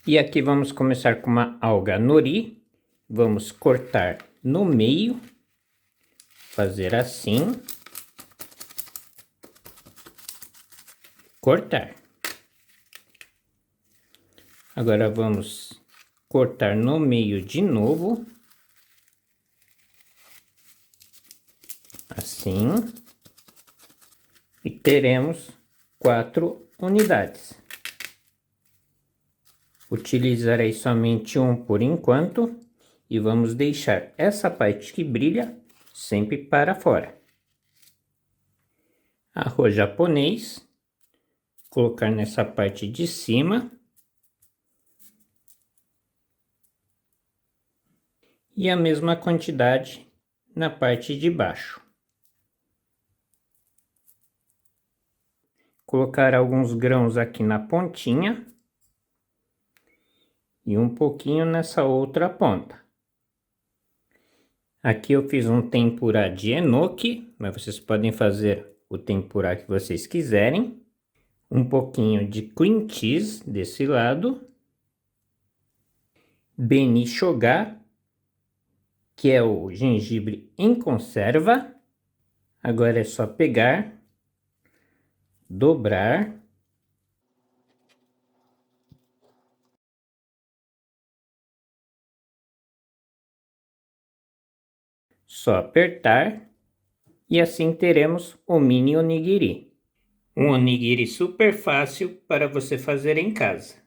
E aqui vamos começar com uma alga nori. Vamos cortar no meio, fazer assim, cortar. Agora vamos cortar no meio de novo, assim, e teremos 4 unidades. Utilizarei somente um por enquanto e vamos deixar essa parte que brilha sempre para fora. Arroz japonês, colocar nessa parte de cima. E a mesma quantidade na parte de baixo. Colocar alguns grãos aqui na pontinha e um pouquinho nessa outra ponta. Aqui eu fiz um tempurá de enoki, mas vocês podem fazer o tempurá que vocês quiserem. Um pouquinho de cream cheese desse lado. Beni shoga, que é o gengibre em conserva. Agora é só pegar, dobrar. Só apertar e assim teremos o mini onigiri. Um onigiri super fácil para você fazer em casa.